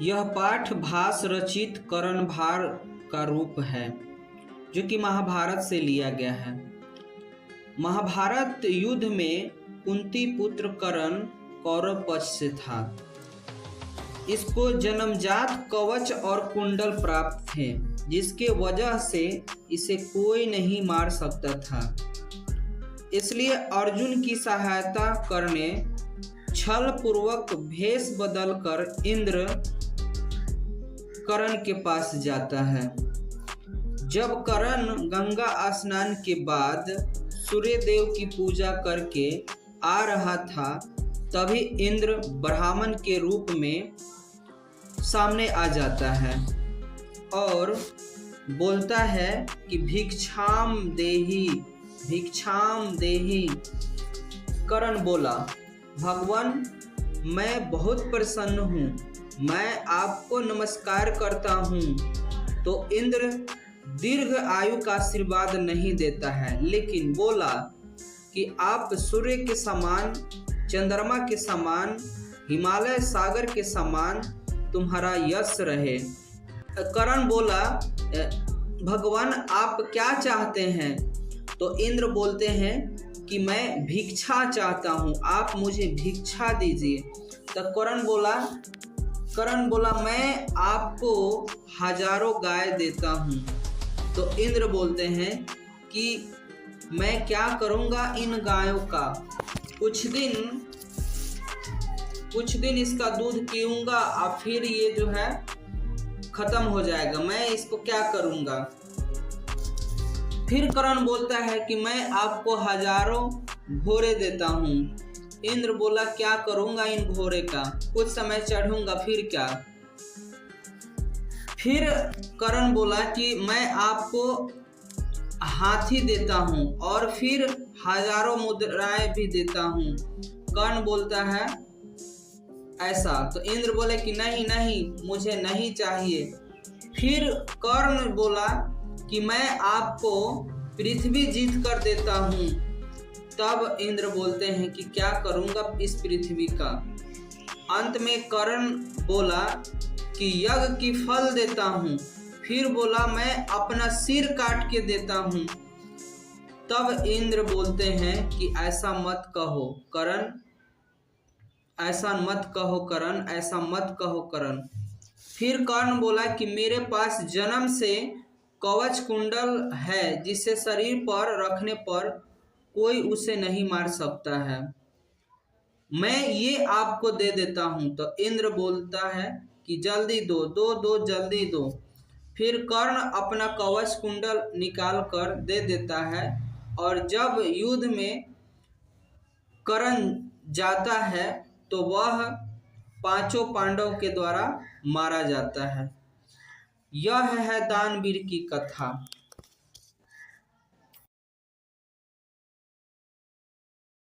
यह पाठ भास रचित कर्णभार का रूप है जो कि महाभारत से लिया गया है। महाभारत युद्ध में कुंती पुत्र कर्ण कौरव पक्ष से था। इसको जन्मजात कवच और कुंडल प्राप्त थे, जिसके वजह से इसे कोई नहीं मार सकता था। इसलिए अर्जुन की सहायता करने छल पूर्वक भेष बदलकर इंद्र कर्ण के पास जाता है। जब कर्ण गंगा स्नान के बाद सूर्य देव की पूजा करके आ रहा था, तभी इंद्र ब्राह्मण के रूप में सामने आ जाता है और बोलता है कि भिक्षाम देहि, भिक्षाम देहि। कर्ण बोला, भगवान मैं बहुत प्रसन्न हूँ, मैं आपको नमस्कार करता हूँ। तो इंद्र दीर्घ आयु का आशीर्वाद नहीं देता है, लेकिन बोला कि आप सूर्य के समान, चंद्रमा के समान, हिमालय सागर के समान तुम्हारा यश रहे। कर्ण बोला, भगवान आप क्या चाहते हैं? तो इंद्र बोलते हैं कि मैं भिक्षा चाहता हूँ, आप मुझे भिक्षा दीजिए। तो कर्ण बोला मैं आपको हजारों गाय देता हूँ। तो इंद्र बोलते हैं कि मैं क्या करूँगा इन गायों का, कुछ दिन इसका दूध पीऊँगा और फिर ये जो है खत्म हो जाएगा, मैं इसको क्या करूँगा। फिर कर्ण बोलता है कि मैं आपको हजारों घोड़े देता हूँ। इंद्र बोला क्या करूँगा इन घोड़े का, कुछ समय चढ़ूँगा फिर क्या। फिर कर्ण बोला कि मैं आपको हाथी देता हूँ और फिर हजारों मुद्राएं भी देता हूँ। कर्ण बोलता है ऐसा। तो इंद्र बोले कि नहीं नहीं, मुझे नहीं चाहिए। फिर कर्ण बोला कि मैं आपको पृथ्वी जीत कर देता हूँ। तब इंद्र बोलते हैं कि क्या करूँगा इस पृथ्वी का। अंत में कर्ण बोला कि यज्ञ की फल देता हूँ। फिर बोला मैं अपना सिर काट के देता हूँ। तब इंद्र बोलते हैं कि ऐसा मत कहो कर्ण, ऐसा मत कहो कर्ण, ऐसा मत कहो कर्ण। फिर कर्ण बोला कि मेरे पास जन्म से कवच कुंडल है, जिसे शरीर पर रखने पर कोई उसे नहीं मार सकता है, मैं ये आपको दे देता हूँ। तो इंद्र बोलता है कि जल्दी दो, जल्दी दो। फिर कर्ण अपना कवच कुंडल निकाल कर दे देता है और जब युद्ध में कर्ण जाता है तो वह पांचों पांडव के द्वारा मारा जाता है। यह है दानवीर की कथा।